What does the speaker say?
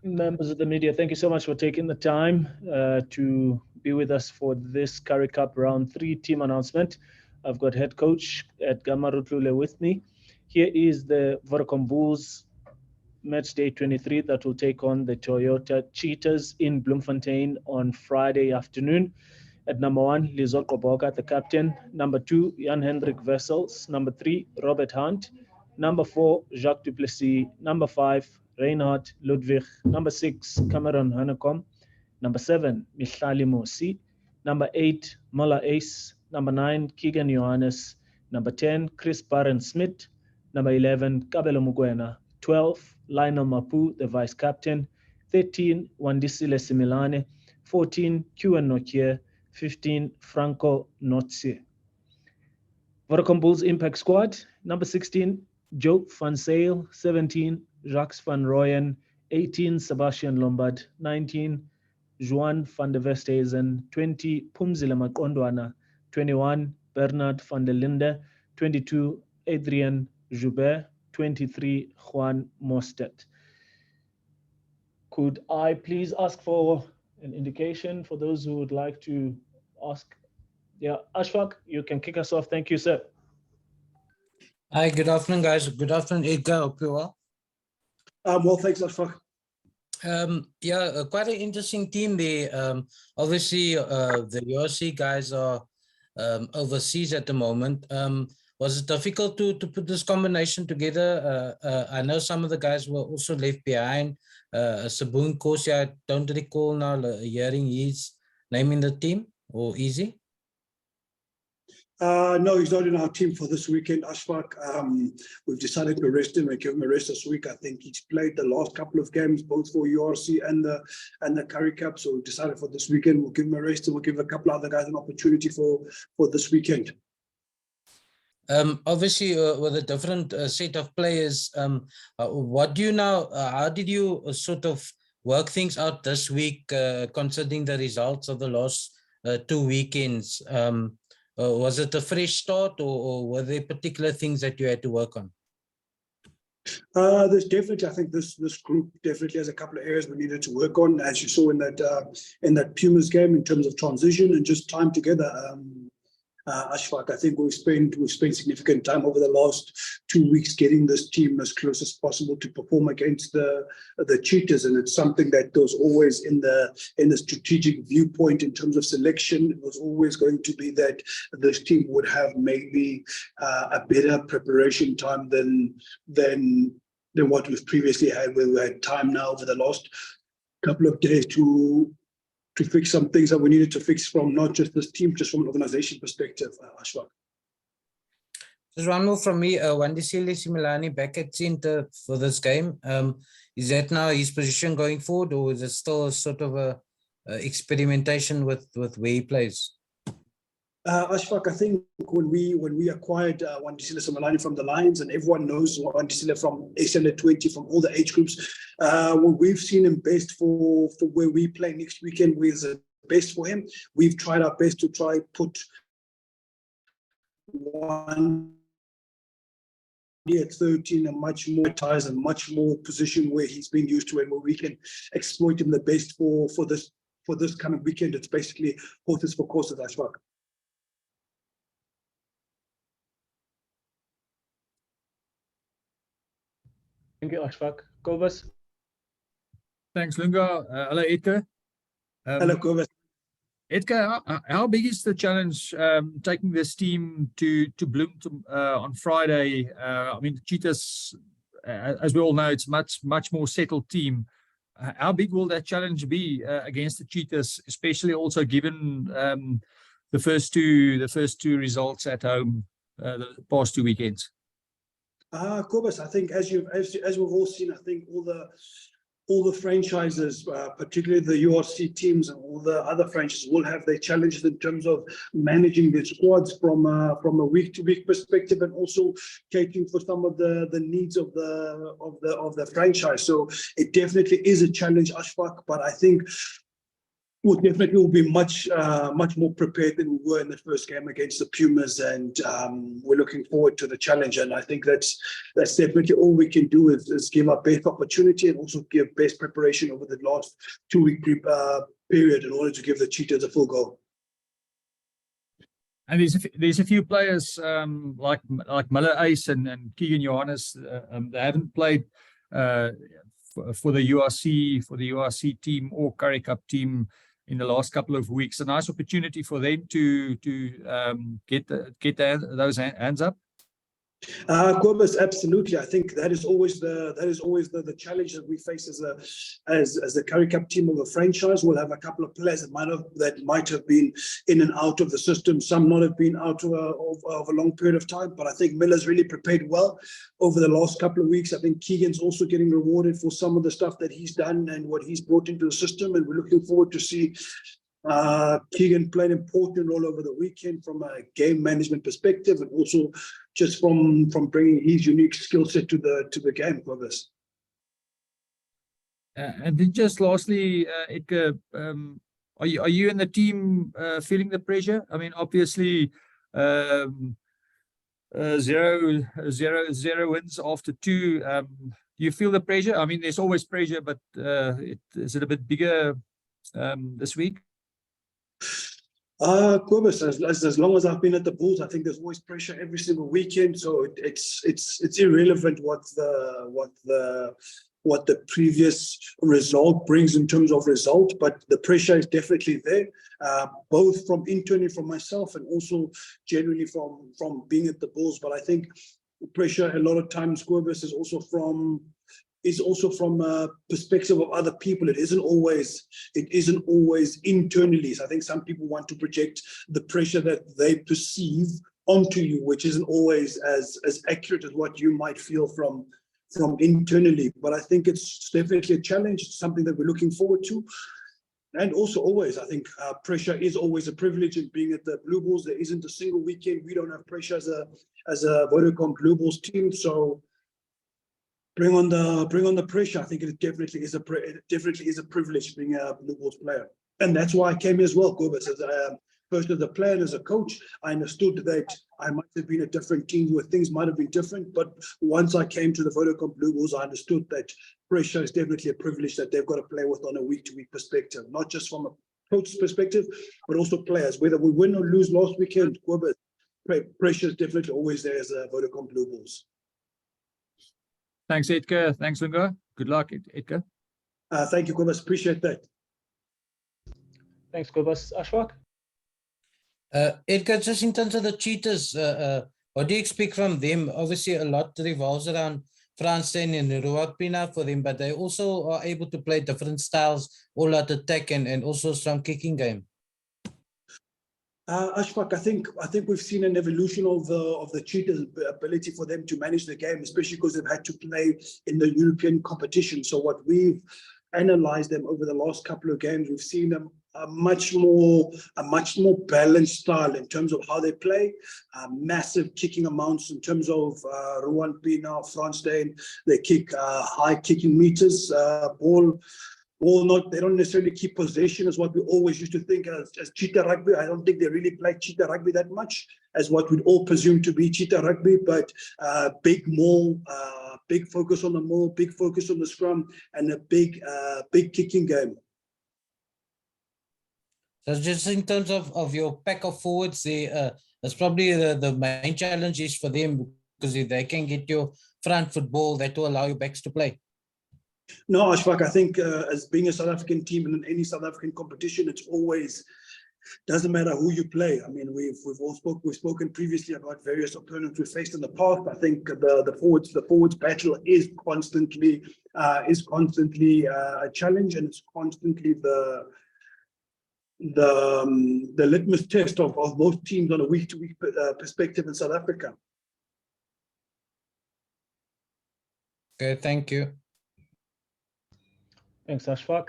Members of the media, thank you so much for taking the time to be with us for this Currie Cup Round 3 team announcement. I've got head coach Edgar Marutlulle with me. Here is the Vodacom Bulls match day 23 that will take on the Toyota Cheetahs in Bloemfontein on Friday afternoon. At number 1, Lizo Koboka, the captain. Number 2, Jan-Hendrik Wessels. Number 3, Robert Hunt. Number 4, Jacques Duplessis. Number 5, Reinhard Ludwig. Number 6, Cameron Hanekom. Number 7, Mihlali Mosi. Number 8, Mola Ace. Number 9, Keegan Johannes. Number 10, Chris Barron Smith. Number 11, Kabelo Mukwena. 12, Lionel Mapu, the vice captain. 13, Wandisile Similane. 14, Kiewan Nokia. 15, Franco Notsi. Vodacom Bulls Impact Squad. Number 16, Joe Van Sale. 17, Jacques van Rooyen. 18, Sebastian Lombard. 19, Juan van der Westhuizen. 20, Pumzile Makondwana. 21, Bernard van der Linde. 22, Adrian Joubert. 23, Juan Mostert. Could I please ask for an indication for those who would like to ask? Yeah, Ashfaq, you can kick us off. Thank you, sir. Hi, good afternoon, guys. Good afternoon, Edgar. Hope you're well. Well, thanks, Ashfaq. Yeah, quite an interesting team there. Obviously, the URC guys are overseas at the moment. Was it difficult to put this combination together? I know some of the guys were also left behind. Sabun Kosi, I don't recall now hearing his name in the team, or easy? No, he's not in our team for this weekend, Ashfaq. We've decided to rest him and give him a rest this week. I think he's played the last couple of games, both for URC and the Currie Cup. So we've decided for this weekend, we'll give him a rest and we'll give a couple other guys an opportunity for this weekend. Obviously, with a different set of players, what do you now? How did you sort of work things out this week, considering the results of the last 2 weekends? Was it a fresh start, or were there particular things that you had to work on? There's definitely, I think this group definitely has a couple of areas we needed to work on, as you saw in that Pumas game, in terms of transition and just time together. Ashfaq, I think we've spent significant time over the last 2 weeks getting this team as close as possible to perform against the Cheetahs, and it's something that was always in the strategic viewpoint in terms of selection. It was always going to be that this team would have maybe a better preparation time than what we've previously had, where we had time now over the last couple of days to fix some things that we needed to fix from not just this team, just from an organization perspective, Ashfaq. Just one more from me. Wandisile Similane back at center for this game. Is that now his position going forward, or is it still sort of a experimentation with where he plays? Ashfaq, I think when we acquired Wandisile Similane from the Lions, and everyone knows Wandisile from S20, from all the age groups, what we've seen him best for where we play next weekend with the best for him. We've tried our best to try put one at 13 and much more ties and much more position where he's been used to, and where we can exploit him the best for this coming weekend. It's basically horses for courses, Ashfaq. Thank you, Ashfaq. Kobus? Thanks, Lunga. Hello, Edgar. Hello, Kobus. Edgar, how big is the challenge taking this team to Bloem on Friday? I mean, the Cheetahs, as we all know, it's much more settled team. How big will that challenge be against the Cheetahs, especially also given the first two results at home the past 2 weekends? Kobus, I think as we've all seen, I think all the franchises, particularly the URC teams and all the other franchises, will have their challenges in terms of managing their squads from a week-to-week perspective, and also catering for some of the needs of the franchise. So it definitely is a challenge, Ashfaq. But I think We'll definitely be much more prepared than we were in the first game against the Pumas, and we're looking forward to the challenge. And I think that's definitely all we can do is give our best opportunity and also give best preparation over the last 2-week period in order to give the Cheetahs a full go. And there's a few players like Miller Ace and Keegan Johannes they haven't played for the URC team or Currie Cup team in the last couple of weeks. A nice opportunity for them to get those hands up. Cobus, absolutely. I think that is always the challenge that we face as the Currie Cup team of a franchise. We'll have a couple of players that might have been in and out of the system. Some not have been out of a long period of time. But I think Miller's really prepared well over the last couple of weeks. I think Keegan's also getting rewarded for some of the stuff that he's done and what he's brought into the system. And we're looking forward to see Keegan played an important role over the weekend from a game management perspective, and also just from bringing his unique skill set to the game for this. And then just lastly, Edgar, are you and the team feeling the pressure? I mean, obviously, 0 wins after 2. Do you feel the pressure? I mean, there's always pressure, but is it a bit bigger this week? Cobus, as long as I've been at the Bulls, I think there's always pressure every single weekend. So it's irrelevant what the previous result brings in terms of result, but the pressure is definitely there, both from internally from myself and also generally from being at the Bulls. But I think pressure a lot of times, Cobus, is also from a perspective of other people. It isn't always internally. So I think some people want to project the pressure that they perceive onto you, which isn't always as accurate as what you might feel from internally. But I think it's definitely a challenge. It's something that we're looking forward to. And also always, I think pressure is always a privilege in being at the Blue Bulls. There isn't a single weekend we don't have pressure as a Vodacom Blue Bulls team. So bring on the pressure. I think it definitely is a privilege being a Blue Bulls player, and that's why I came here as well, Cobus. First as a player and as a coach, I understood that I might have been at different teams where things might have been different. But once I came to the Vodacom Blue Bulls, I understood that pressure is definitely a privilege that they've got to play with on a week-to-week perspective, not just from a coach's perspective, but also players. Whether we win or lose last weekend, Cobus, pressure is definitely always there as a Vodacom Blue Bulls. Thanks, Edgar. Thanks, Lunga. Good luck, Edgar. Thank you, Cobus. Appreciate that. Thanks, Cobus. Ashfaq? Edgar, just in terms of the Cheetahs, what do you expect from them? Obviously, a lot revolves around Franstein and Ruapina for them, but they also are able to play different styles, all-out attack and also strong kicking game. Ashfaq, I think we've seen an evolution of the Cheetahs' ability for them to manage the game, especially because they've had to play in the European competition. So what we've analysed them over the last couple of games, we've seen them a much more balanced style in terms of how they play. Massive kicking amounts in terms of Ruapina, Franstein. They kick high kicking meters. They don't necessarily keep possession as what we always used to think as Cheetah rugby. I don't think they really play Cheetah rugby that much as what we'd all presume to be Cheetah rugby, but big maul, big focus on the maul, big focus on the scrum, and a big kicking game. So just in terms of your pack of forwards, that's probably the main challenge is for them, because if they can get your front football, that will allow your backs to play. No, Ashfaq, I think as being a South African team in any South African competition, it's always, doesn't matter who you play. I mean, we've spoken previously about various opponents we faced in the past. I think the forwards battle is constantly a challenge, and it's constantly the litmus test of most teams on a week-to-week perspective in South Africa. Okay, thank you. Thanks, Ashfaq.